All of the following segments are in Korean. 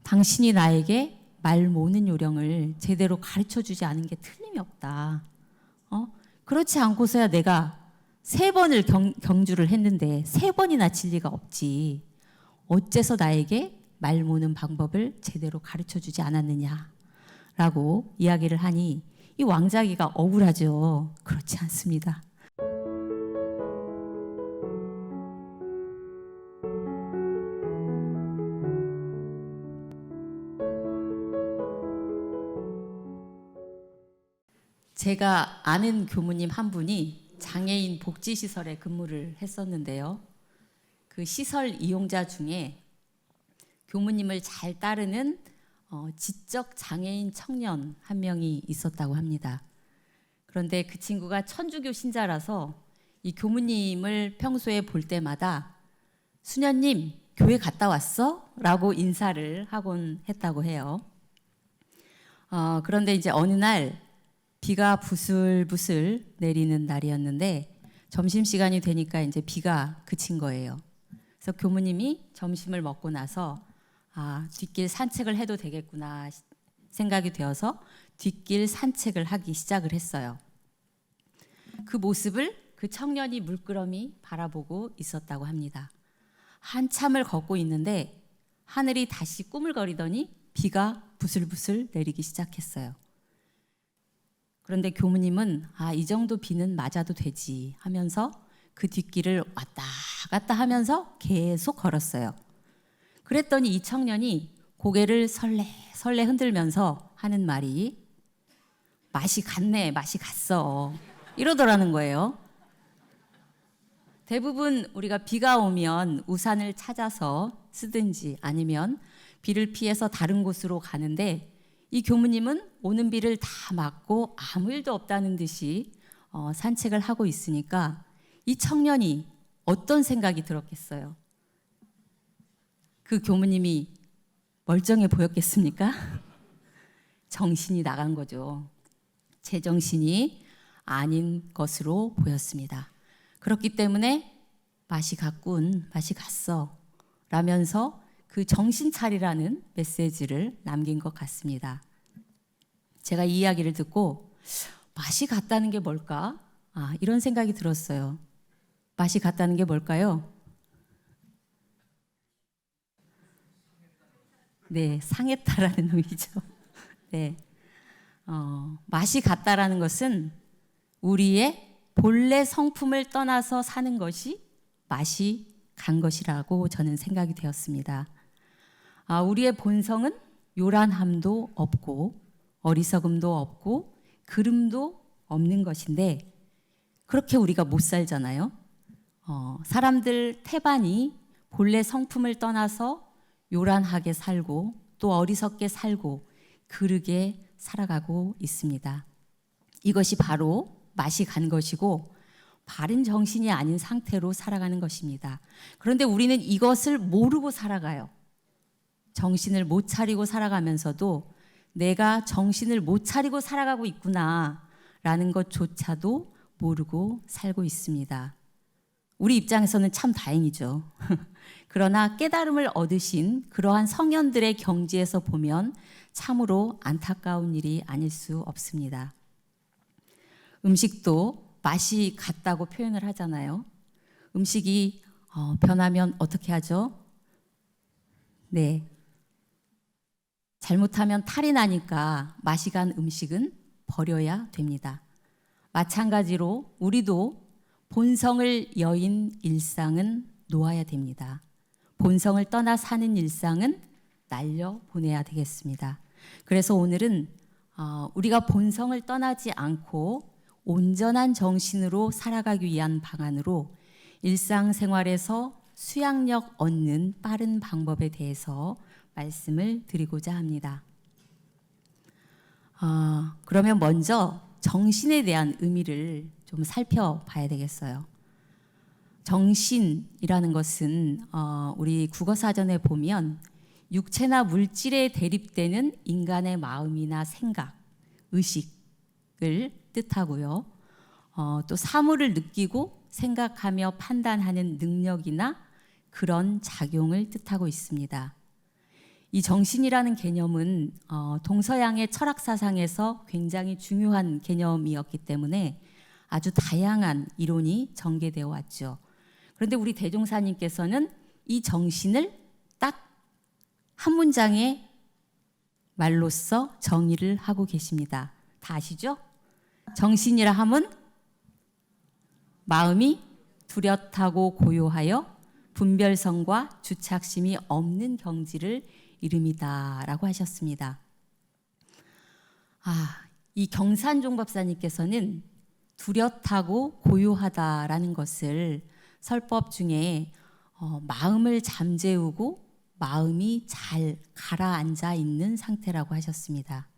당신이 나에게 말 모는 요령을 제대로 가르쳐 주지 않은 게 틀림이 없다. 그렇지 않고서야 내가 3번을 경주를 했는데 3번이나 진리가 없지. 어째서 나에게 말 모는 방법을 제대로 가르쳐 주지 않았느냐라고 이야기를 하니 이 왕자기가 억울하죠. 그렇지 않습니다. 제가 아는 교무님 한 분이 장애인 복지시설에 근무를 했었는데요. 그 시설 이용자 중에 교무님을 잘 따르는 지적 장애인 청년 한 명이 있었다고 합니다. 그런데 그 친구가 천주교 신자라서 이 교무님을 평소에 볼 때마다 수녀님 교회 갔다 왔어? 라고 인사를 하곤 했다고 해요. 그런데 이제 어느 날 비가 부슬부슬 내리는 날이었는데 점심시간이 되니까 이제 비가 그친 거예요. 그래서 교무님이 점심을 먹고 나서 뒷길 산책을 해도 되겠구나 생각이 되어서 뒷길 산책을 하기 시작을 했어요. 그 모습을 그 청년이 물끄러미 바라보고 있었다고 합니다. 한참을 걷고 있는데 하늘이 다시 꾸물거리더니 비가 부슬부슬 내리기 시작했어요. 그런데 교무님은 이 정도 비는 맞아도 되지 하면서 그 뒷길을 왔다 갔다 하면서 계속 걸었어요. 그랬더니 이 청년이 고개를 설레설레 흔들면서 하는 말이 맛이 갔네, 맛이 갔어 이러더라는 거예요. 대부분 우리가 비가 오면 우산을 찾아서 쓰든지 아니면 비를 피해서 다른 곳으로 가는데 이 교무님은 오는 비를 다 막고 아무 일도 없다는 듯이 산책을 하고 있으니까 이 청년이 어떤 생각이 들었겠어요? 그 교무님이 멀쩡해 보였겠습니까? 정신이 나간 거죠. 제정신이 아닌 것으로 보였습니다. 그렇기 때문에 맛이 갔군, 맛이 갔어 라면서 그 정신 차리라는 메시지를 남긴 것 같습니다. 제가 이 이야기를 듣고 맛이 갔다는 게 뭘까? 이런 생각이 들었어요. 맛이 갔다는 게 뭘까요? 네, 상했다라는 의미죠. 네, 맛이 갔다라는 것은 우리의 본래 성품을 떠나서 사는 것이 맛이 간 것이라고 저는 생각이 되었습니다. 우리의 본성은 요란함도 없고 어리석음도 없고 그름도 없는 것인데 그렇게 우리가 못 살잖아요. 사람들 태반이 본래 성품을 떠나서 요란하게 살고 또 어리석게 살고 그르게 살아가고 있습니다. 이것이 바로 맛이 간 것이고 바른 정신이 아닌 상태로 살아가는 것입니다. 그런데 우리는 이것을 모르고 살아가요. 정신을 못 차리고 살아가면서도 내가 정신을 못 차리고 살아가고 있구나라는 것조차도 모르고 살고 있습니다. 우리 입장에서는 참 다행이죠. 그러나 깨달음을 얻으신 그러한 성현들의 경지에서 보면 참으로 안타까운 일이 아닐 수 없습니다. 음식도 맛이 같다고 표현을 하잖아요. 음식이 변하면 어떻게 하죠? 네. 잘못하면 탈이 나니까 맛이 간 음식은 버려야 됩니다. 마찬가지로 우리도 본성을 여인 일상은 놓아야 됩니다. 본성을 떠나 사는 일상은 날려보내야 되겠습니다. 그래서 오늘은 우리가 본성을 떠나지 않고 온전한 정신으로 살아가기 위한 방안으로 일상생활에서 수양력 얻는 빠른 방법에 대해서 말씀을 드리고자 합니다. 그러면 먼저 정신에 대한 의미를 좀 살펴봐야 되겠어요. 정신이라는 것은 우리 국어사전에 보면 육체나 물질에 대립되는 인간의 마음이나 생각, 의식을 뜻하고요. 또 사물을 느끼고 생각하며 판단하는 능력이나 그런 작용을 뜻하고 있습니다. 이 정신이라는 개념은 동서양의 철학 사상에서 굉장히 중요한 개념이었기 때문에 아주 다양한 이론이 전개되어 왔죠. 그런데 우리 대종사님께서는 이 정신을 딱 한 문장의 말로써 정의를 하고 계십니다. 다 아시죠? 정신이라 함은 마음이 뚜렷하고 고요하여 분별성과 주착심이 없는 경지를 이름이다라고 하셨습니다. 이 경산종 법사님께서는 뚜렷하고 고요하다라는 것을 설법 중에 마음을 잠재우고 마음이 잘 가라앉아 있는 상태라고 하셨습니다.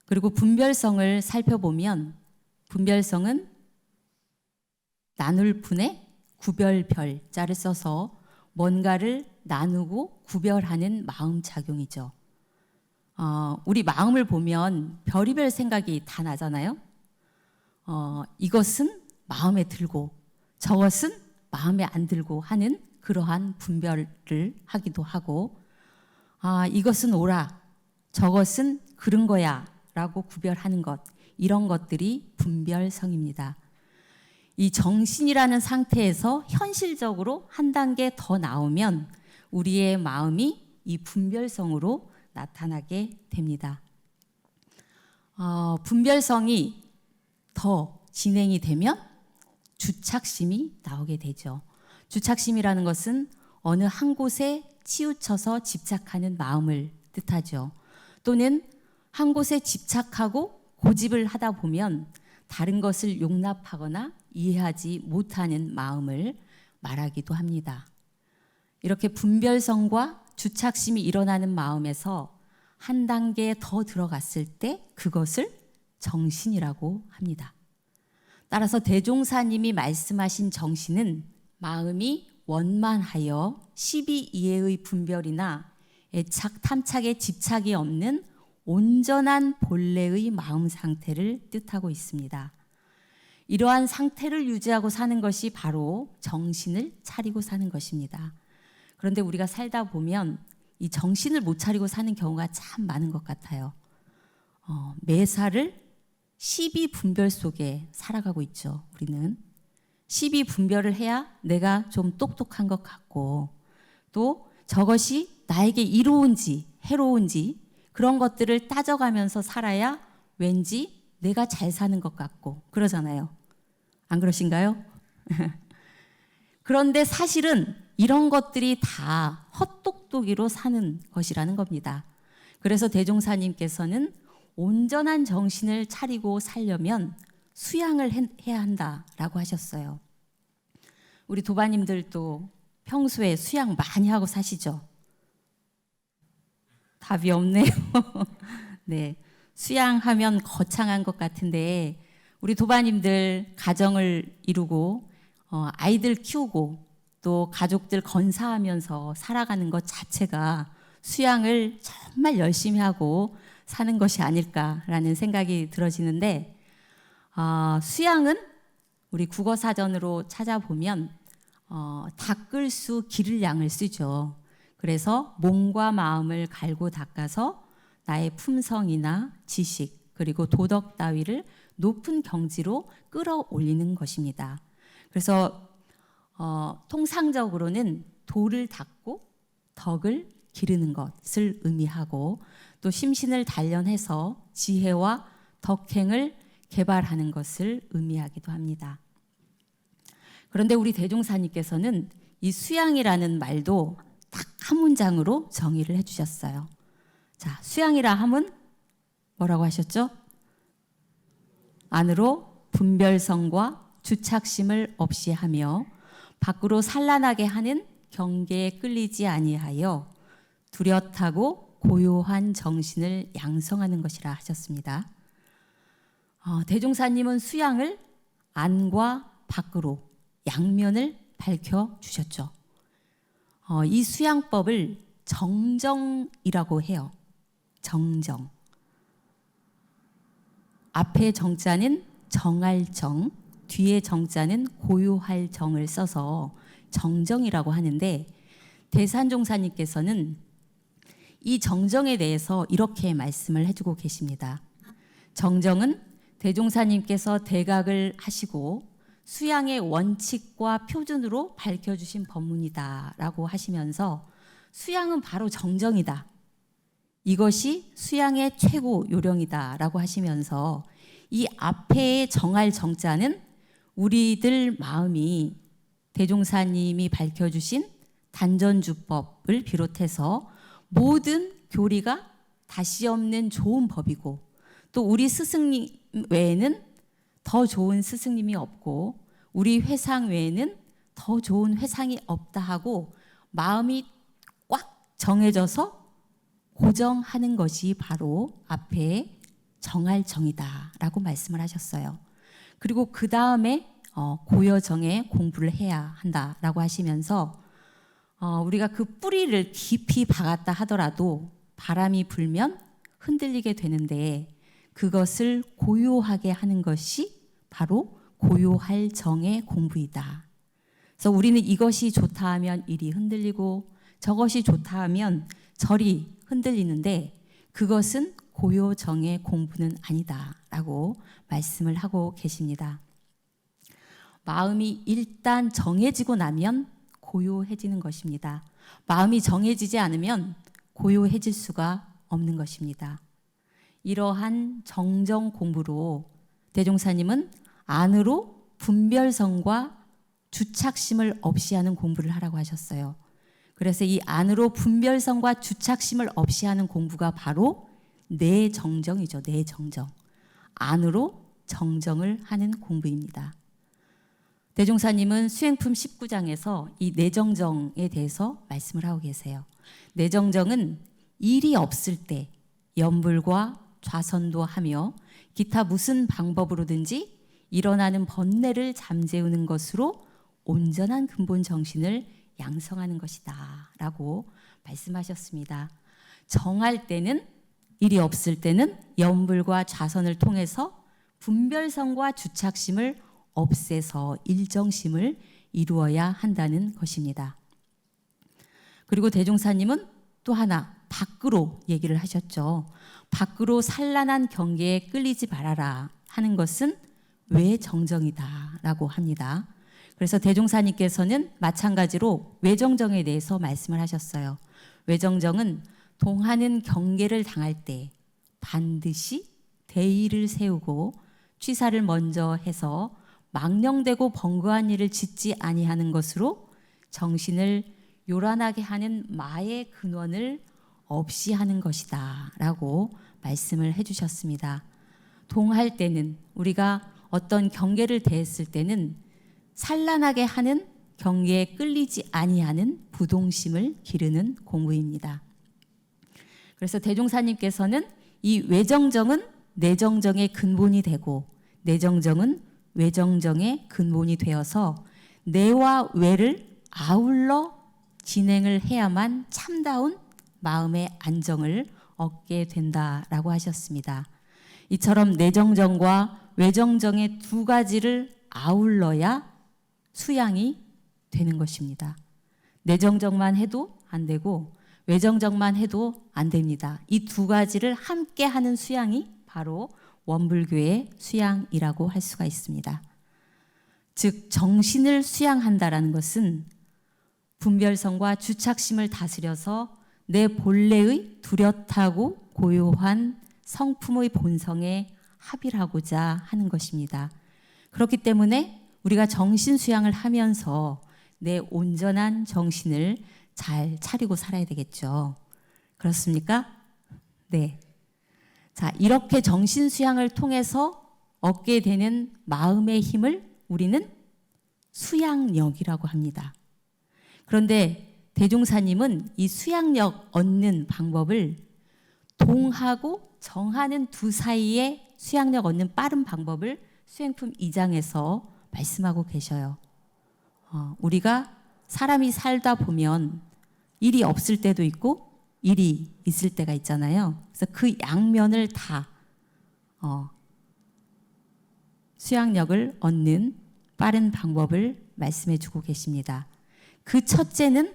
그리고 분별성을 살펴보면 분별성은 나눌 분에 구별별자를 써서 뭔가를 나누고 구별하는 마음 작용이죠. 우리 마음을 보면 별의별 생각이 다 나잖아요. 이것은 마음에 들고 저것은 마음에 안 들고 하는 그러한 분별을 하기도 하고, 이것은 옳아, 저것은 그른 거야 라고 구별하는 것, 이런 것들이 분별성입니다. 이 정신이라는 상태에서 현실적으로 한 단계 더 나오면 우리의 마음이 이 분별성으로 나타나게 됩니다. 분별성이 더 진행이 되면 주착심이 나오게 되죠. 주착심이라는 것은 어느 한 곳에 치우쳐서 집착하는 마음을 뜻하죠. 또는 한 곳에 집착하고 고집을 하다 보면 다른 것을 용납하거나 이해하지 못하는 마음을 말하기도 합니다. 이렇게 분별성과 주착심이 일어나는 마음에서 한 단계 더 들어갔을 때 그것을 정신이라고 합니다. 따라서 대종사님이 말씀하신 정신은 마음이 원만하여 시비이해의 분별이나 애착, 탐착에 집착이 없는 온전한 본래의 마음 상태를 뜻하고 있습니다. 이러한 상태를 유지하고 사는 것이 바로 정신을 차리고 사는 것입니다. 그런데 우리가 살다 보면 이 정신을 못 차리고 사는 경우가 참 많은 것 같아요. 매사를 시비분별 속에 살아가고 있죠. 우리는 시비분별을 해야 내가 좀 똑똑한 것 같고, 또 저것이 나에게 이로운지 해로운지 그런 것들을 따져가면서 살아야 왠지 내가 잘 사는 것 같고 그러잖아요. 안 그러신가요? 그런데 사실은 이런 것들이 다 헛똑똑이로 사는 것이라는 겁니다. 그래서 대종사님께서는 온전한 정신을 차리고 살려면 수양을 해야 한다라고 하셨어요. 우리 도바님들도 평소에 수양 많이 하고 사시죠? 답이 없네요. 네, 수양하면 거창한 것 같은데 우리 도바님들 가정을 이루고 아이들 키우고 또 가족들 건사하면서 살아가는 것 자체가 수양을 정말 열심히 하고 사는 것이 아닐까라는 생각이 들어지는데, 수양은 우리 국어사전으로 찾아보면 닦을 수 기를 양을 쓰죠. 그래서 몸과 마음을 갈고 닦아서 나의 품성이나 지식 그리고 도덕 따위를 높은 경지로 끌어올리는 것입니다. 그래서 통상적으로는 도를 닦고 덕을 기르는 것을 의미하고, 또 심신을 단련해서 지혜와 덕행을 개발하는 것을 의미하기도 합니다. 그런데 우리 대종사님께서는 이 수양이라는 말도 딱 한 문장으로 정의를 해주셨어요. 자, 수양이라 함은 뭐라고 하셨죠? 안으로 분별성과 주착심을 없이 하며 밖으로 산란하게 하는 경계에 끌리지 아니하여 뚜렷하고 고요한 정신을 양성하는 것이라 하셨습니다. 대종사님은 수양을 안과 밖으로 양면을 밝혀주셨죠. 이 수양법을 정정이라고 해요. 정정. 앞에 정자는 정할 정, 뒤에 정자는 고요할 정을 써서 정정이라고 하는데, 대산종사님께서는 이 정정에 대해서 이렇게 말씀을 해주고 계십니다. 정정은 대종사님께서 대각을 하시고 수양의 원칙과 표준으로 밝혀주신 법문이다라고 하시면서 수양은 바로 정정이다. 이것이 수양의 최고 요령이다라고 하시면서 이 앞에 정할 정자는 우리들 마음이 대종사님이 밝혀주신 단전주법을 비롯해서 모든 교리가 다시 없는 좋은 법이고 또 우리 스승님 외에는 더 좋은 스승님이 없고 우리 회상 외에는 더 좋은 회상이 없다 하고 마음이 꽉 정해져서 고정하는 것이 바로 앞에 정할 정이다라고 말씀을 하셨어요. 그리고 그 다음에 고여정에 공부를 해야 한다라고 하시면서 우리가 그 뿌리를 깊이 박았다 하더라도 바람이 불면 흔들리게 되는데 그것을 고요하게 하는 것이 바로 고요할 정의 공부이다. 그래서 우리는 이것이 좋다 하면 이리 흔들리고 저것이 좋다 하면 저리 흔들리는데 그것은 고요정의 공부는 아니다라고 말씀을 하고 계십니다. 마음이 일단 정해지고 나면 고요해지는 것입니다. 마음이 정해지지 않으면 고요해질 수가 없는 것입니다. 이러한 정정 공부로 대종사님은 안으로 분별성과 주착심을 없이 하는 공부를 하라고 하셨어요. 그래서 이 안으로 분별성과 주착심을 없이 하는 공부가 바로 내정정이죠. 내정정. 안으로 정정을 하는 공부입니다. 대종사님은 수행품 19장에서 이 내정정에 대해서 말씀을 하고 계세요. 내정정은 일이 없을 때 염불과 좌선도 하며 기타 무슨 방법으로든지 일어나는 번뇌를 잠재우는 것으로 온전한 근본 정신을 양성하는 것이다 라고 말씀하셨습니다. 정할 때는 일이 없을 때는 염불과 좌선을 통해서 분별성과 주착심을 없애서 일정심을 이루어야 한다는 것입니다. 그리고 대종사님은 또 하나 밖으로 얘기를 하셨죠. 밖으로 산란한 경계에 끌리지 말아라 하는 것은 외정정이다 라고 합니다. 그래서 대종사님께서는 마찬가지로 외정정에 대해서 말씀을 하셨어요. 외정정은 동하는 경계를 당할 때 반드시 대의를 세우고 취사를 먼저 해서 망령되고 번거한 일을 짓지 아니하는 것으로 정신을 요란하게 하는 마의 근원을 없이 하는 것이다 라고 말씀을 해주셨습니다. 동할 때는 우리가 어떤 경계를 대했을 때는 산란하게 하는 경계에 끌리지 아니하는 부동심을 기르는 공부입니다. 그래서 대종사님께서는 이 외정정은 내정정의 근본이 되고 내정정은 외정정의 근본이 되어서 내와 외를 아울러 진행을 해야만 참다운 마음의 안정을 얻게 된다라고 하셨습니다. 이처럼 내정정과 외정정의 두 가지를 아울러야 수양이 되는 것입니다. 내정정만 해도 안 되고 외정정만 해도 안 됩니다. 이 두 가지를 함께 하는 수양이 바로 원불교의 수양이라고 할 수가 있습니다. 즉 정신을 수양한다라는 것은 분별성과 주착심을 다스려서 내 본래의 뚜렷하고 고요한 성품의 본성에 합일하고자 하는 것입니다. 그렇기 때문에 우리가 정신 수양을 하면서 내 온전한 정신을 잘 차리고 살아야 되겠죠. 그렇습니까? 네. 자, 이렇게 정신 수양을 통해서 얻게 되는 마음의 힘을 우리는 수양력이라고 합니다. 그런데 대종사님은 이 수양력 얻는 방법을 동하고 정하는 두 사이에 수양력 얻는 빠른 방법을 수행품 2장에서 말씀하고 계셔요. 우리가 사람이 살다 보면 일이 없을 때도 있고 일이 있을 때가 있잖아요. 그래서 그 양면을 다 수양력을 얻는 빠른 방법을 말씀해 주고 계십니다. 그 첫째는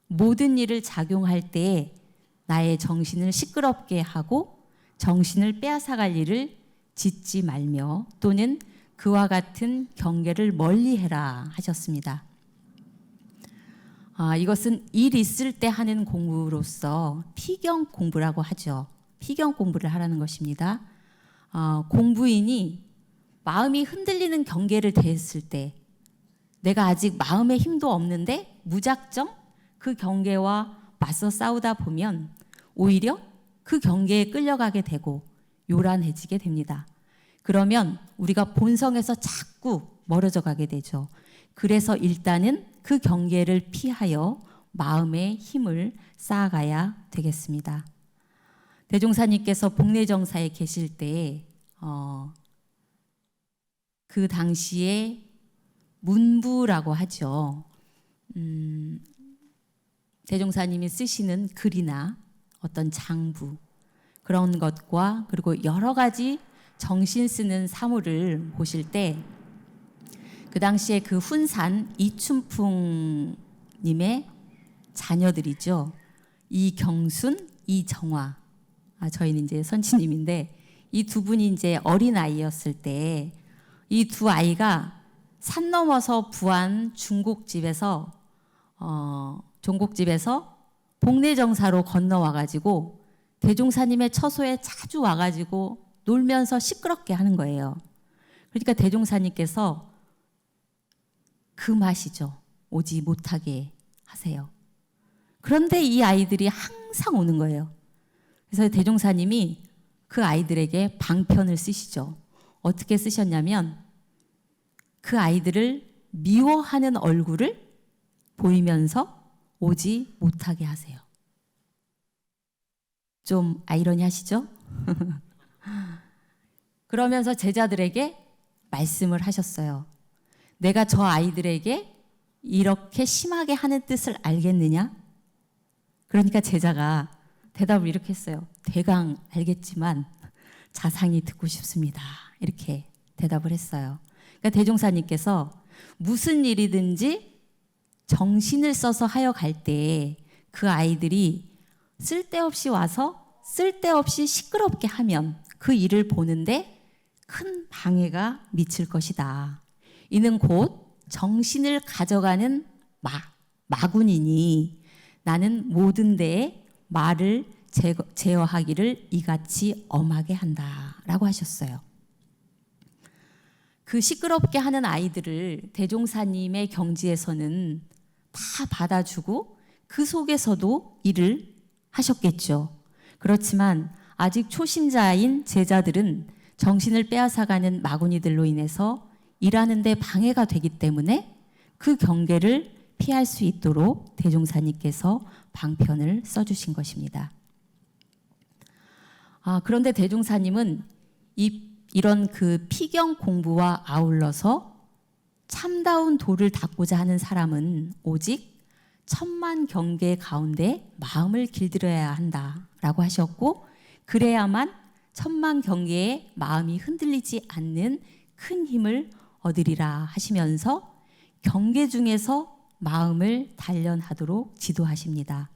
모든 일을 작용할 때에 나의 정신을 시끄럽게 하고 정신을 빼앗아갈 일을 짓지 말며 또는 그와 같은 경계를 멀리해라 하셨습니다. 이것은 일 있을 때 하는 공부로서 피경 공부라고 하죠. 피경 공부를 하라는 것입니다. 공부인이 마음이 흔들리는 경계를 대했을 때 내가 아직 마음의 힘도 없는데 무작정 그 경계와 맞서 싸우다 보면 오히려 그 경계에 끌려가게 되고 요란해지게 됩니다. 그러면 우리가 본성에서 자꾸 멀어져 가게 되죠. 그래서 일단은 그 경계를 피하여 마음의 힘을 쌓아가야 되겠습니다. 대종사님께서 복례정사에 계실 때 그 당시에 문부라고 하죠. 대종사님이 쓰시는 글이나 어떤 장부 그런 것과 그리고 여러 가지 정신 쓰는 사물을 보실 때 그 당시에 그 훈산 이춘풍 님의 자녀들이죠. 이경순, 이정화. 저희는 이제 선치님인데 이 두 분이 이제 어린 아이였을 때 이 두 아이가 산 넘어서 부안 중국집에서 종국집에서 복례정사로 건너와 가지고 대종사님의 처소에 자주 와 가지고 놀면서 시끄럽게 하는 거예요. 그러니까 대종사님께서 그 맛이죠. 오지 못하게 하세요. 그런데 이 아이들이 항상 오는 거예요. 그래서 대종사님이 그 아이들에게 방편을 쓰시죠. 어떻게 쓰셨냐면 그 아이들을 미워하는 얼굴을 보이면서 오지 못하게 하세요. 좀 아이러니하시죠? 그러면서 제자들에게 말씀을 하셨어요. 내가 저 아이들에게 이렇게 심하게 하는 뜻을 알겠느냐? 그러니까 제자가 대답을 이렇게 했어요. 대강 알겠지만 자상히 듣고 싶습니다. 이렇게 대답을 했어요. 그러니까 대종사님께서 무슨 일이든지 정신을 써서 하여 갈 때 그 아이들이 쓸데없이 와서 쓸데없이 시끄럽게 하면 그 일을 보는데 큰 방해가 미칠 것이다. 이는 곧 정신을 가져가는 마군이니 나는 모든 데에 말을 제어하기를 이같이 엄하게 한다라고 하셨어요. 그 시끄럽게 하는 아이들을 대종사님의 경지에서는 다 받아주고 그 속에서도 일을 하셨겠죠. 그렇지만 아직 초심자인 제자들은 정신을 빼앗아가는 마구니들로 인해서 일하는 데 방해가 되기 때문에 그 경계를 피할 수 있도록 대종사님께서 방편을 써주신 것입니다. 그런데 대종사님은 이런 그 피경 공부와 아울러서 참다운 도를 닦고자 하는 사람은 오직 천만 경계 가운데 마음을 길들여야 한다라고 하셨고 그래야만 천만 경계에 마음이 흔들리지 않는 큰 힘을 얻으리라 하시면서 경계 중에서 마음을 단련하도록 지도하십니다.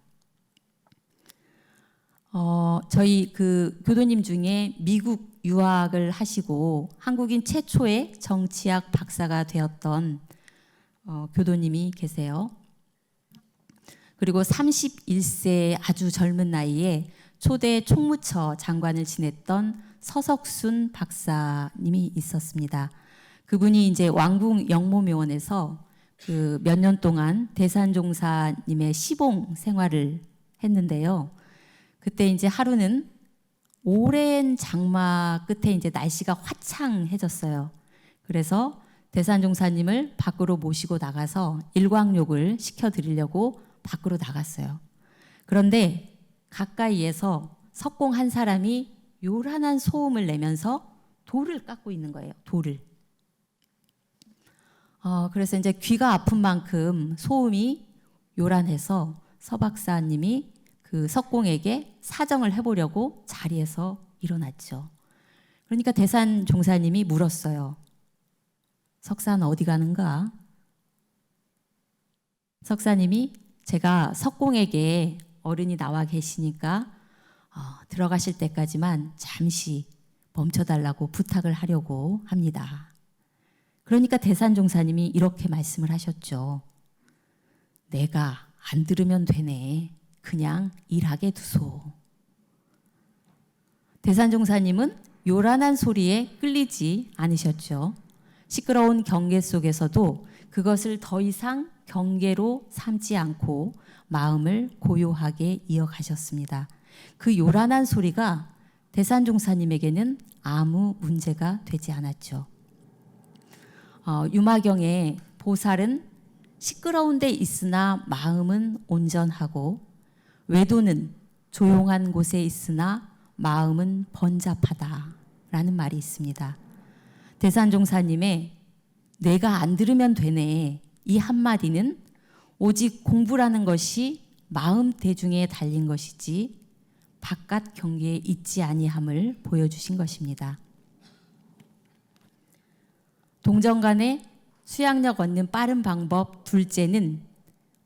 저희 그 교도님 중에 미국 유학을 하시고 한국인 최초의 정치학 박사가 되었던 교도님이 계세요. 그리고 31세 아주 젊은 나이에 초대 총무처 장관을 지냈던 서석순 박사님이 있었습니다. 그분이 이제 왕궁 영모묘원에서 그 몇 년 동안 대산종사님의 시봉 생활을 했는데요. 그때 이제 하루는 오랜 장마 끝에 이제 날씨가 화창해졌어요. 그래서 대산종사님을 밖으로 모시고 나가서 일광욕을 시켜드리려고 밖으로 나갔어요. 그런데 가까이에서 석공 한 사람이 요란한 소음을 내면서 돌을 깎고 있는 거예요. 돌을. 그래서 이제 귀가 아픈 만큼 소음이 요란해서 서 박사님이 그 석공에게 사정을 해보려고 자리에서 일어났죠. 그러니까 대산 종사님이 물었어요. 석사는 어디 가는가? 석사님이 제가 석공에게 어른이 나와 계시니까 들어가실 때까지만 잠시 멈춰달라고 부탁을 하려고 합니다. 그러니까 대산종사님이 이렇게 말씀을 하셨죠. 내가 안 들으면 되네. 그냥 일하게 두소. 대산종사님은 요란한 소리에 끌리지 않으셨죠. 시끄러운 경계 속에서도 그것을 더 이상 경계로 삼지 않고 마음을 고요하게 이어가셨습니다. 그 요란한 소리가 대산종사님에게는 아무 문제가 되지 않았죠. 유마경에 보살은 시끄러운 데 있으나 마음은 온전하고 외도는 조용한 곳에 있으나 마음은 번잡하다라는 말이 있습니다. 대산종사님의 내가 안 들으면 되네 이 한마디는 오직 공부라는 것이 마음 대중에 달린 것이지 바깥 경계에 있지 아니함을 보여주신 것입니다. 동정간에 수양력 얻는 빠른 방법 둘째는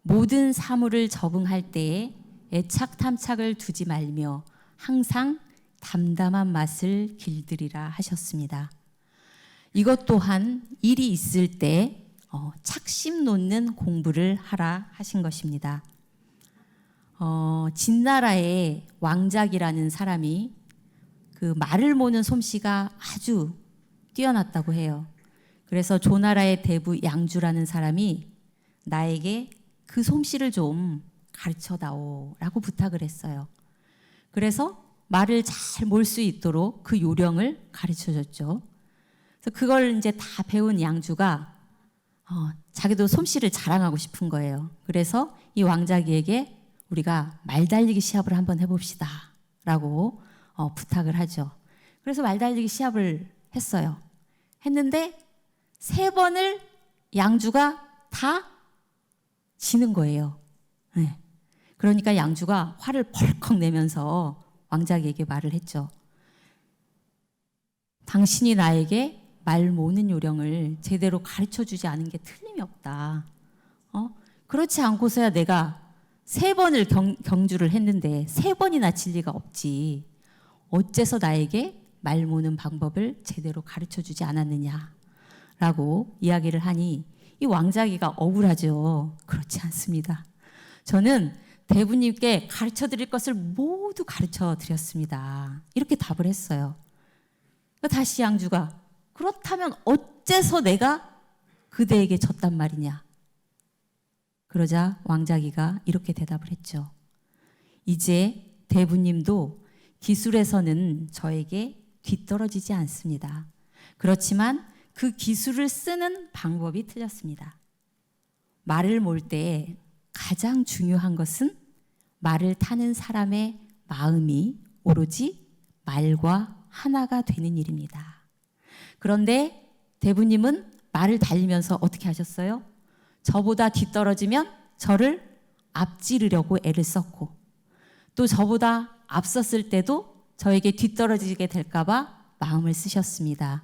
모든 사물을 적응할 때에 애착 탐착을 두지 말며 항상 담담한 맛을 길들이라 하셨습니다. 이것 또한 일이 있을 때 착심 놓는 공부를 하라 하신 것입니다. 진나라의 왕작이라는 사람이 그 말을 모는 솜씨가 아주 뛰어났다고 해요. 그래서 조나라의 대부 양주라는 사람이 나에게 그 솜씨를 좀 가르쳐 다오라고 부탁을 했어요. 그래서 말을 잘 몰 수 있도록 그 요령을 가르쳐 줬죠. 그래서 그걸 이제 다 배운 양주가 자기도 솜씨를 자랑하고 싶은 거예요. 그래서 이 왕자기에게 우리가 말 달리기 시합을 한번 해봅시다 라고 부탁을 하죠. 그래서 말 달리기 시합을 했어요. 했는데 3번을 양주가 다 지는 거예요. 네. 그러니까 양주가 화를 벌컥 내면서 왕자기에게 말을 했죠. 당신이 나에게 말 모는 요령을 제대로 가르쳐주지 않은 게 틀림이 없다. 그렇지 않고서야 내가 3번을 경주를 했는데 3번이나 질 리가 없지. 어째서 나에게 말 모는 방법을 제대로 가르쳐주지 않았느냐라고 이야기를 하니 이 왕자기가 억울하죠. 그렇지 않습니다. 저는 대부님께 가르쳐 드릴 것을 모두 가르쳐 드렸습니다. 이렇게 답을 했어요. 다시 양주가 그렇다면 어째서 내가 그대에게 졌단 말이냐. 그러자 왕자기가 이렇게 대답을 했죠. 이제 대부님도 기술에서는 저에게 뒤떨어지지 않습니다. 그렇지만 그 기술을 쓰는 방법이 틀렸습니다. 말을 몰 때 가장 중요한 것은 말을 타는 사람의 마음이 오로지 말과 하나가 되는 일입니다. 그런데 대부님은 말을 달리면서 어떻게 하셨어요? 저보다 뒤떨어지면 저를 앞지르려고 애를 썼고 또 저보다 앞섰을 때도 저에게 뒤떨어지게 될까 봐 마음을 쓰셨습니다.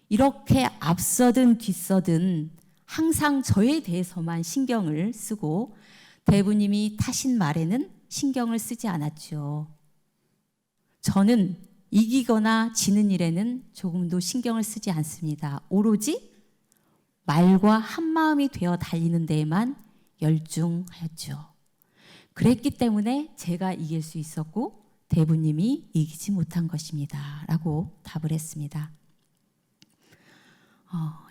이렇게 앞서든 뒤서든 항상 저에 대해서만 신경을 쓰고 대부님이 타신 말에는 신경을 쓰지 않았죠. 저는 이기거나 지는 일에는 조금도 신경을 쓰지 않습니다. 오로지 말과 한마음이 되어 달리는 데에만 열중하였죠. 그랬기 때문에 제가 이길 수 있었고 대부님이 이기지 못한 것입니다. 라고 답을 했습니다.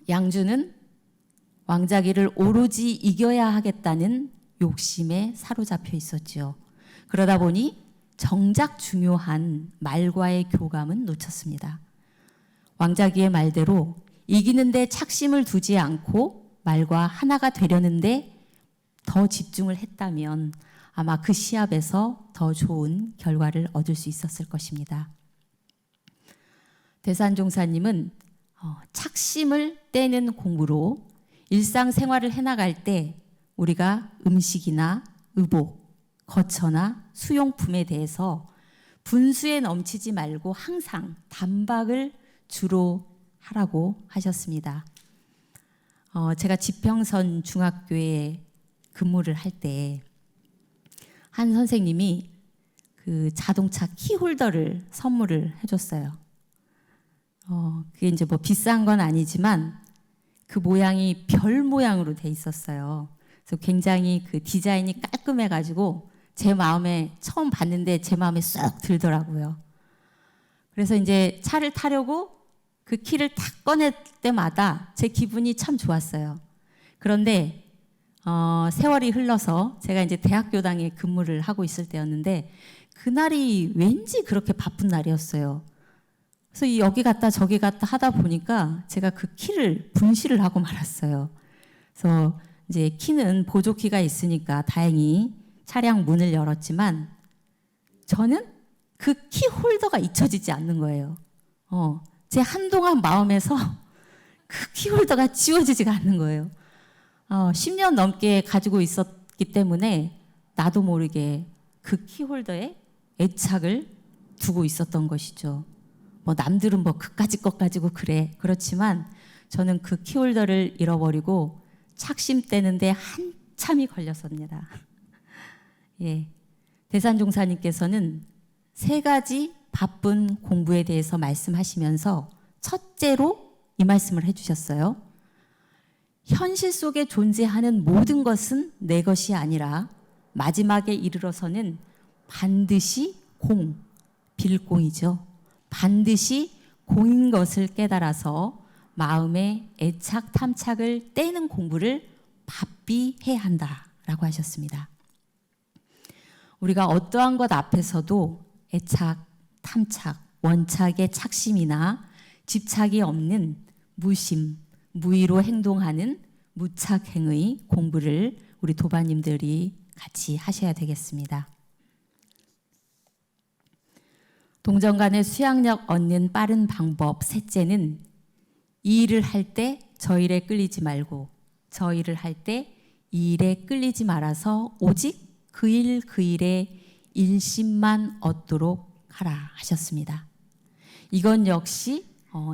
양주는 왕자기를 오로지 이겨야 하겠다는 욕심에 사로잡혀 있었죠. 그러다 보니 정작 중요한 말과의 교감은 놓쳤습니다. 왕자기의 말대로 이기는데 착심을 두지 않고 말과 하나가 되려는데 더 집중을 했다면 아마 그 시합에서 더 좋은 결과를 얻을 수 있었을 것입니다. 대산종사님은 착심을 떼는 공부로 일상생활을 해나갈 때 우리가 음식이나 의복, 거처나 수용품에 대해서 분수에 넘치지 말고 항상 단박을 주로 하라고 하셨습니다. 제가 지평선 중학교에 근무를 할 때 한 선생님이 그 자동차 키홀더를 선물을 해줬어요. 그게 이제 뭐 비싼 건 아니지만 그 모양이 별 모양으로 돼 있었어요. 그래서 굉장히 그 디자인이 깔끔해가지고 제 마음에 처음 봤는데 제 마음에 쏙 들더라고요. 그래서 이제 차를 타려고 그 키를 탁 꺼낼 때마다 제 기분이 참 좋았어요. 그런데 세월이 흘러서 제가 이제 대학교당에 근무를 하고 있을 때였는데 그날이 왠지 그렇게 바쁜 날이었어요. 그래서 여기 갔다 저기 갔다 하다 보니까 제가 그 키를 분실을 하고 말았어요. 그래서 이제 키는 보조키가 있으니까 다행히 차량 문을 열었지만 저는 그 키 홀더가 잊혀지지 않는 거예요. 제 한동안 마음에서 그 키 홀더가 지워지지가 않는 거예요. 10년 넘게 가지고 있었기 때문에 나도 모르게 그 키 홀더에 애착을 두고 있었던 것이죠. 뭐 남들은 뭐 그까짓 것 가지고 그래. 그렇지만 저는 그 키 홀더를 잃어버리고 착심 떼는데 한참이 걸렸습니다. 예. 대산종사님께서는 3가지 바쁜 공부에 대해서 말씀하시면서 첫째로 이 말씀을 해주셨어요. 현실 속에 존재하는 모든 것은 내 것이 아니라 마지막에 이르러서는 반드시 빌공이죠. 반드시 공인 것을 깨달아서 마음의 애착 탐착을 떼는 공부를 바삐 해야 한다라고 하셨습니다. 우리가 어떠한 것 앞에서도 애착, 탐착, 원착의 착심이나 집착이 없는 무심, 무의로 행동하는 무착행의 공부를 우리 도반님들이 같이 하셔야 되겠습니다. 동정간의 수양력 얻는 빠른 방법 셋째는 이 일을 할 때 저 일에 끌리지 말고 저 일을 할 때 이 일에 끌리지 말아서 오직 그 일에 일심만 얻도록 하라 하셨습니다. 이건 역시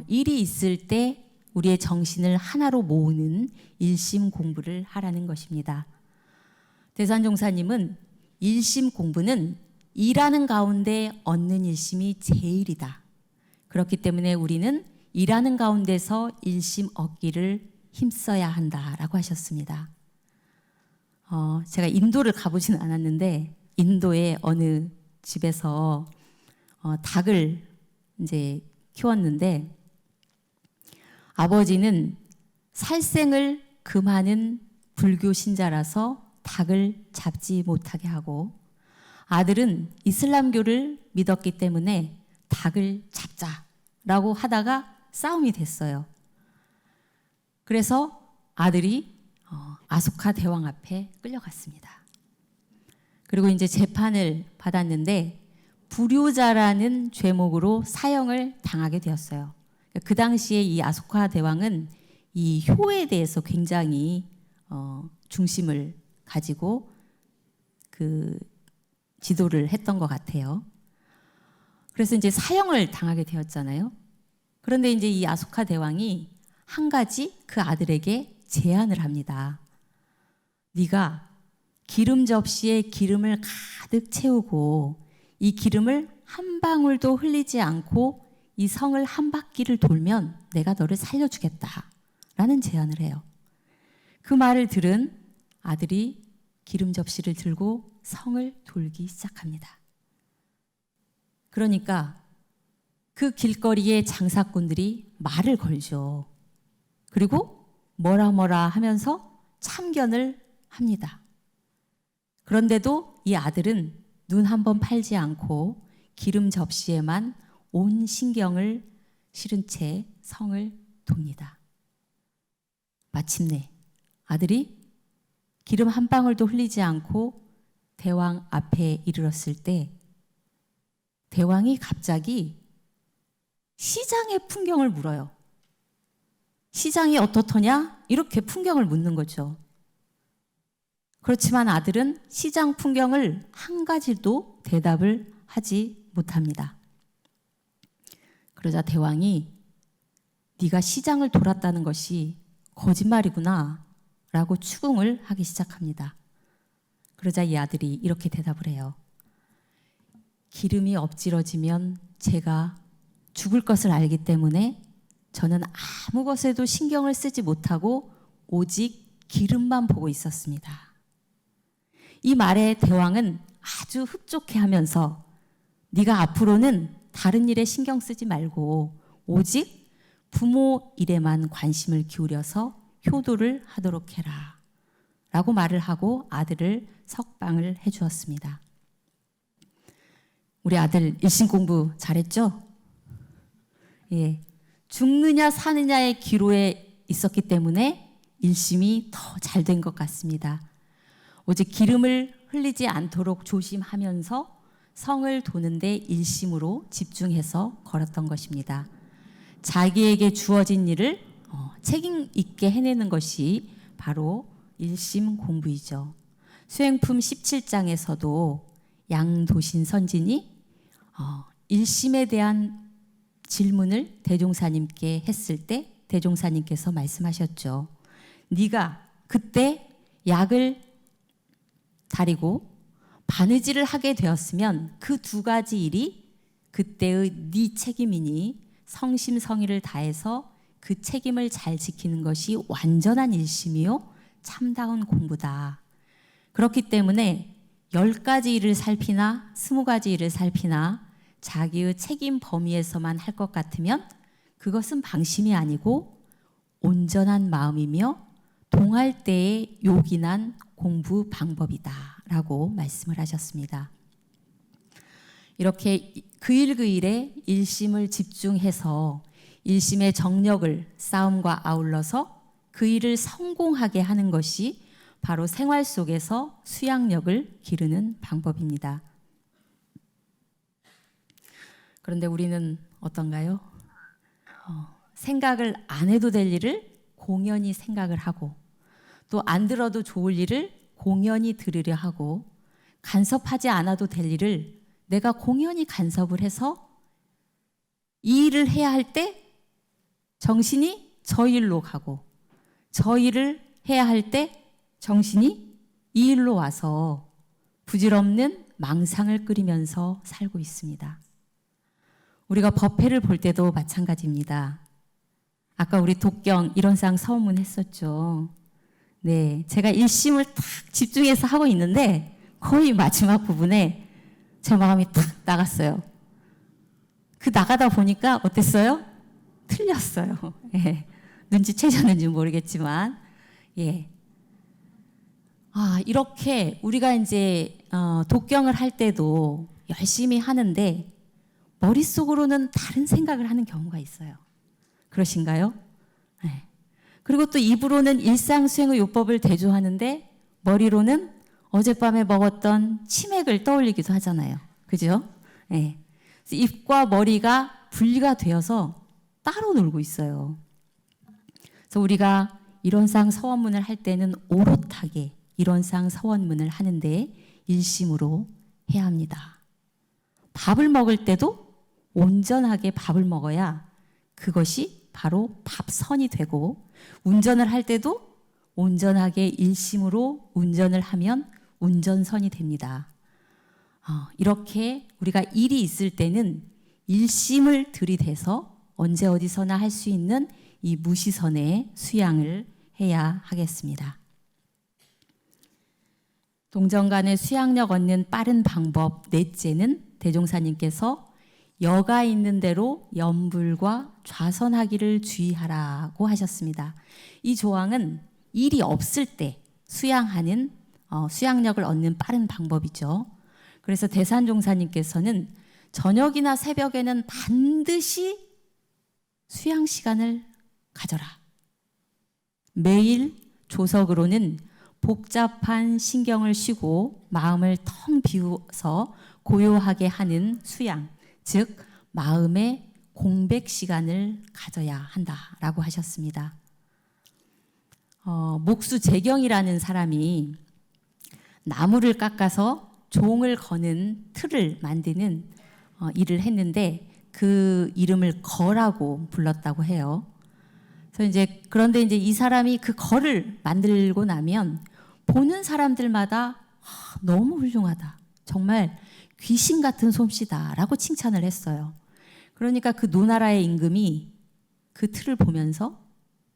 일이 있을 때 우리의 정신을 하나로 모으는 일심 공부를 하라는 것입니다. 대산종사님은 일심 공부는 일하는 가운데 얻는 일심이 제일이다. 그렇기 때문에 우리는 일하는 가운데서 일심 얻기를 힘써야 한다라고 하셨습니다. 제가 인도를 가보지는 않았는데 인도의 어느 집에서 닭을 이제 키웠는데 아버지는 살생을 금하는 불교 신자라서 닭을 잡지 못하게 하고 아들은 이슬람교를 믿었기 때문에 닭을 잡자라고 하다가 싸움이 됐어요. 그래서 아들이 아소카 대왕 앞에 끌려갔습니다. 그리고 이제 재판을 받았는데 불효자라는 죄목으로 사형을 당하게 되었어요. 그 당시에 이 아소카 대왕은 이 효에 대해서 굉장히 중심을 가지고 그 지도를 했던 것 같아요. 그래서 이제 사형을 당하게 되었잖아요. 그런데 이제 이 아소카 대왕이 한 가지 그 아들에게 제안을 합니다. 네가 기름 접시에 기름을 가득 채우고 이 기름을 한 방울도 흘리지 않고 이 성을 한 바퀴를 돌면 내가 너를 살려주겠다라는 제안을 해요. 그 말을 들은 아들이 기름 접시를 들고 성을 돌기 시작합니다. 그러니까 그 길거리의 장사꾼들이 말을 걸죠. 그리고 뭐라 하면서 참견을 합니다. 그런데도 이 아들은 눈 한 번 팔지 않고 기름 접시에만 온 신경을 실은 채 성을 돕니다. 마침내 아들이 기름 한 방울도 흘리지 않고 대왕 앞에 이르렀을 때 대왕이 갑자기 시장의 풍경을 물어요. 시장이 어떻더냐? 이렇게 풍경을 묻는 거죠. 그렇지만 아들은 시장 풍경을 한 가지도 대답을 하지 못합니다. 그러자 대왕이 네가 시장을 돌았다는 것이 거짓말이구나 라고 추궁을 하기 시작합니다. 그러자 이 아들이 이렇게 대답을 해요. 기름이 엎질러지면 제가 죽을 것을 알기 때문에 저는 아무 것에도 신경을 쓰지 못하고 오직 기름만 보고 있었습니다. 이 말에 대왕은 아주 흡족해하면서 네가 앞으로는 다른 일에 신경 쓰지 말고 오직 부모 일에만 관심을 기울여서 효도를 하도록 해라 라고 말을 하고 아들을 석방을 해주었습니다. 우리 아들 일심 공부 잘했죠? 예, 죽느냐 사느냐의 기로에 있었기 때문에 일심이 더 잘 된 것 같습니다. 오직 기름을 흘리지 않도록 조심하면서 성을 도는데 일심으로 집중해서 걸었던 것입니다. 자기에게 주어진 일을 책임 있게 해내는 것이 바로 일심 공부이죠. 수행품 17장에서도 양도신 선진이 일심에 대한 질문을 대종사님께 했을 때 대종사님께서 말씀하셨죠. 네가 그때 약을 다리고 바느질을 하게 되었으면 그 두 가지 일이 그때의 네 책임이니 성심성의를 다해서 그 책임을 잘 지키는 것이 완전한 일심이요 참다운 공부다. 그렇기 때문에 10가지 일을 살피나 20가지 일을 살피나 자기의 책임 범위에서만 할 것 같으면 그것은 방심이 아니고 온전한 마음이며 동할 때에 요긴한 공부 방법이다 라고 말씀을 하셨습니다. 이렇게 그 일 그 일에 일심을 집중해서 일심의 정력을 싸움과 아울러서 그 일을 성공하게 하는 것이 바로 생활 속에서 수양력을 기르는 방법입니다. 그런데 우리는 어떤가요? 생각을 안 해도 될 일을 공연히 생각을 하고 또 안 들어도 좋을 일을 공연히 들으려 하고 간섭하지 않아도 될 일을 내가 공연히 간섭을 해서 이 일을 해야 할 때 정신이 저 일로 가고 저 일을 해야 할 때 정신이 이 일로 와서 부질없는 망상을 끓이면서 살고 있습니다. 우리가 법회를 볼 때도 마찬가지입니다. 아까 우리 독경 일원상 서문문 했었죠. 네, 제가 일심을 탁 집중해서 하고 있는데 거의 마지막 부분에 제 마음이 탁 나갔어요. 그 나가다 보니까 어땠어요? 틀렸어요. 예, 눈치채셨는지 모르겠지만, 예. 이렇게 우리가 이제 독경을 할 때도 열심히 하는데 머릿속으로는 다른 생각을 하는 경우가 있어요. 그러신가요? 네. 그리고 또 입으로는 일상수행의 요법을 대조하는데 머리로는 어젯밤에 먹었던 치맥을 떠올리기도 하잖아요. 그죠? 네. 입과 머리가 분리가 되어서 따로 놀고 있어요. 그래서 우리가 일원상 서원문을 할 때는 오롯하게 일원상 서원문을 하는데 일심으로 해야 합니다. 밥을 먹을 때도 온전하게 밥을 먹어야 그것이 바로 밥선이 되고 운전을 할 때도 온전하게 일심으로 운전을 하면 운전선이 됩니다. 이렇게 우리가 일이 있을 때는 일심을 들이대서 언제 어디서나 할 수 있는 이 무시선의 수양을 해야 하겠습니다. 동정간의 수양력 얻는 빠른 방법 넷째는 대종사님께서 여가 있는 대로 염불과 좌선하기를 주의하라고 하셨습니다. 이 조항은 일이 없을 때 수양하는 수양력을 얻는 빠른 방법이죠. 그래서 대산종사님께서는 저녁이나 새벽에는 반드시 수양 시간을 가져라. 매일 조석으로는 복잡한 신경을 쉬고 마음을 텅 비워서 고요하게 하는 수양, 즉 마음의 공백 시간을 가져야 한다라고 하셨습니다. 목수재경이라는 사람이 나무를 깎아서 종을 거는 틀을 만드는 일을 했는데 그 이름을 거라고 불렀다고 해요. 그런데 이제 이 사람이 그 거를 만들고 나면 보는 사람들마다 너무 훌륭하다. 정말 귀신 같은 솜씨다라고 칭찬을 했어요. 그러니까 그 노나라의 임금이 그 틀을 보면서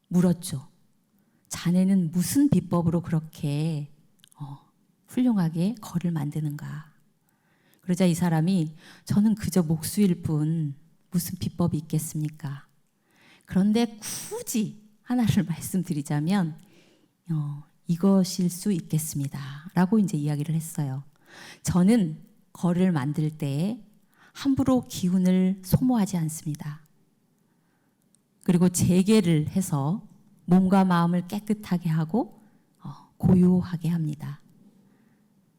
물었죠. 자네는 무슨 비법으로 그렇게 훌륭하게 걸을 만드는가? 그러자 이 사람이 저는 그저 목수일 뿐 무슨 비법이 있겠습니까? 그런데 굳이 하나를 말씀드리자면 이것일 수 있겠습니다. 라고 이제 이야기를 했어요. 저는 걸을 만들 때 함부로 기운을 소모하지 않습니다. 그리고 재개를 해서 몸과 마음을 깨끗하게 하고 고요하게 합니다.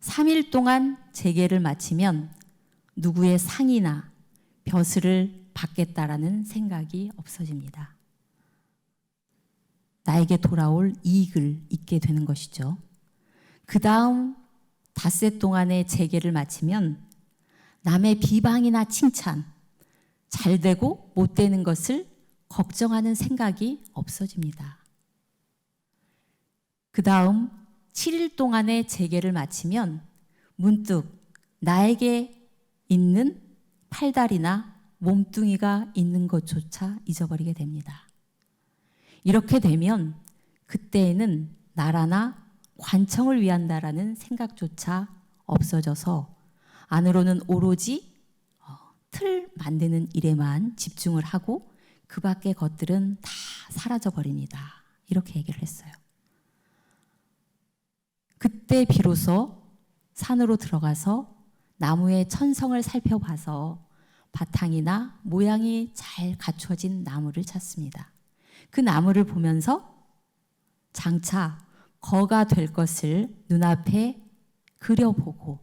3일 동안 재개를 마치면 누구의 상이나 벼슬을 받겠다라는 생각이 없어집니다. 나에게 돌아올 이익을 잊게 되는 것이죠. 그 다음 닷새 동안의 재개를 마치면 남의 비방이나 칭찬, 잘 되고 못 되는 것을 걱정하는 생각이 없어집니다. 그 다음 7일 동안의 재개를 마치면 문득 나에게 있는 팔다리나 몸뚱이가 있는 것조차 잊어버리게 됩니다. 이렇게 되면 그때에는 나라나 관청을 위한다라는 생각조차 없어져서 안으로는 오로지 틀 만드는 일에만 집중을 하고 그 밖의 것들은 다 사라져 버립니다. 이렇게 얘기를 했어요. 그때 비로소 산으로 들어가서 나무의 천성을 살펴봐서 바탕이나 모양이 잘 갖춰진 나무를 찾습니다. 그 나무를 보면서 장차 거가 될 것을 눈앞에 그려보고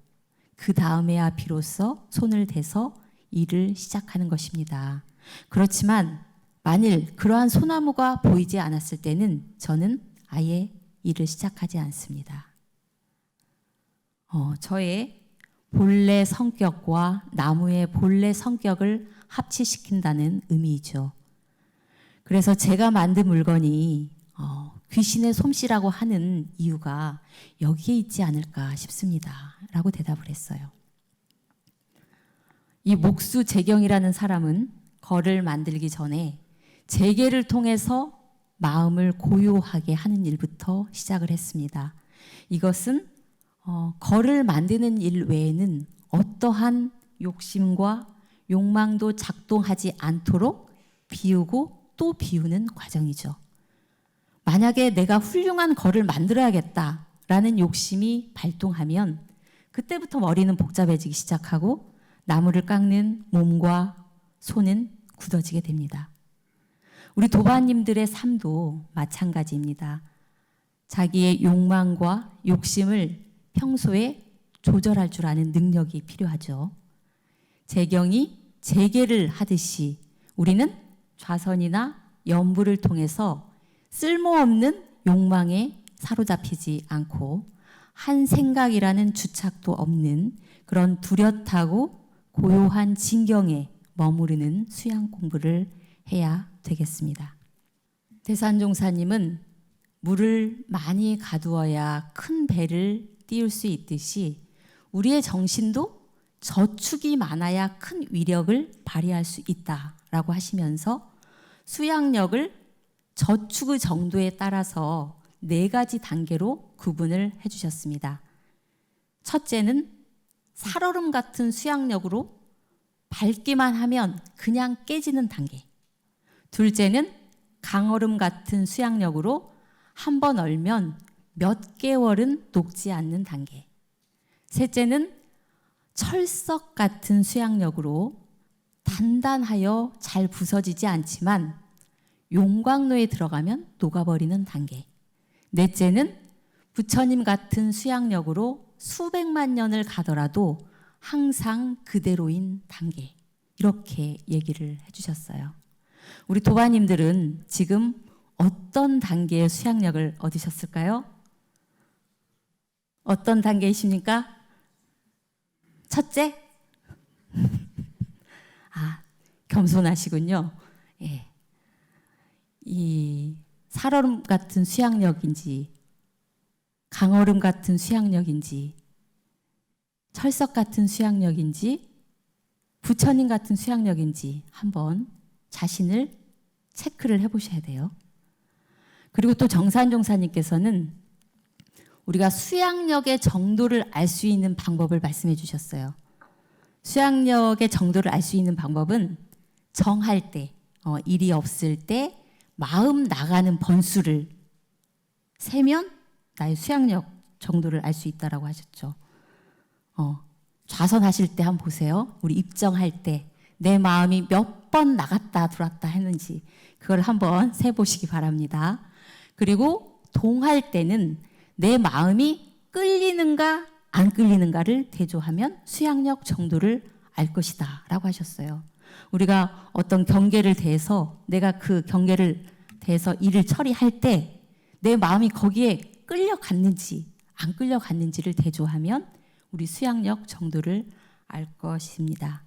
그 다음에야 비로소 손을 대서 일을 시작하는 것입니다. 그렇지만 만일 그러한 소나무가 보이지 않았을 때는 저는 아예 일을 시작하지 않습니다. 저의 본래 성격과 나무의 본래 성격을 합치시킨다는 의미이죠. 그래서 제가 만든 물건이 귀신의 솜씨라고 하는 이유가 여기에 있지 않을까 싶습니다. 라고 대답을 했어요. 이 목수 재경이라는 사람은 걸을 만들기 전에 재개를 통해서 마음을 고요하게 하는 일부터 시작을 했습니다. 이것은 걸을 만드는 일 외에는 어떠한 욕심과 욕망도 작동하지 않도록 비우고 또 비우는 과정이죠. 만약에 내가 훌륭한 걸을 만들어야겠다라는 욕심이 발동하면 그때부터 머리는 복잡해지기 시작하고 나무를 깎는 몸과 손은 굳어지게 됩니다. 우리 도반님들의 삶도 마찬가지입니다. 자기의 욕망과 욕심을 평소에 조절할 줄 아는 능력이 필요하죠. 재경이 재개를 하듯이 우리는 좌선이나 염불을 통해서 쓸모없는 욕망에 사로잡히지 않고 한 생각이라는 주착도 없는 그런 뚜렷하고 고요한 진경에 머무르는 수양 공부를 해야 되겠습니다. 대산종사님은 물을 많이 가두어야 큰 배를 띄울 수 있듯이 우리의 정신도 저축이 많아야 큰 위력을 발휘할 수 있다라고 하시면서 수양력을 저축의 정도에 따라서 4가지 단계로 구분을 해주셨습니다. 첫째는 살얼음 같은 수양력으로 밟기만 하면 그냥 깨지는 단계. 둘째는 강얼음 같은 수양력으로 한 번 얼면 몇 개월은 녹지 않는 단계. 셋째는 철석 같은 수양력으로 단단하여 잘 부서지지 않지만 용광로에 들어가면 녹아버리는 단계. 넷째는 부처님 같은 수양력으로 수백만 년을 가더라도 항상 그대로인 단계. 이렇게 얘기를 해주셨어요. 우리 도바님들은 지금 어떤 단계의 수양력을 얻으셨을까요? 어떤 단계이십니까? 첫째? 겸손하시군요. 예. 이 살얼음 같은 수양력인지 강얼음 같은 수양력인지 철석 같은 수양력인지 부처님 같은 수양력인지 한번 자신을 체크를 해보셔야 돼요. 그리고 또 정산종사님께서는 우리가 수양력의 정도를 알 수 있는 방법을 말씀해 주셨어요. 수양력의 정도를 알 수 있는 방법은 정할 때, 일이 없을 때 마음 나가는 번수를 세면 나의 수양력 정도를 알 수 있다라고 하셨죠. 좌선하실 때 한번 보세요. 우리 입정할 때 내 마음이 몇 번 나갔다 들어왔다 했는지 그걸 한번 세보시기 바랍니다. 그리고 동할 때는 내 마음이 끌리는가 안 끌리는가를 대조하면 수양력 정도를 알 것이다 라고 하셨어요. 우리가 어떤 경계를 대해서 내가 그 경계를 대해서 일을 처리할 때 내 마음이 거기에 끌려갔는지 안 끌려갔는지를 대조하면 우리 수양력 정도를 알 것입니다.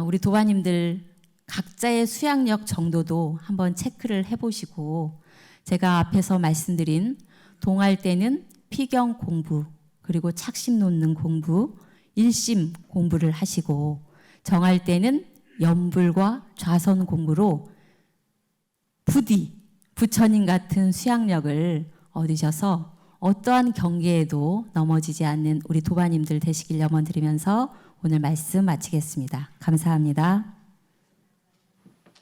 우리 도바님들 각자의 수양력 정도도 한번 체크를 해보시고 제가 앞에서 말씀드린 동할 때는 피경 공부 그리고 착심 놓는 공부, 일심 공부를 하시고 정할 때는 염불과 좌선 공부로 부디 부처님 같은 수양력을 얻으셔서 어떠한 경계에도 넘어지지 않는 우리 도바님들 되시길 염원드리면서 오늘 말씀 마치겠습니다. 감사합니다.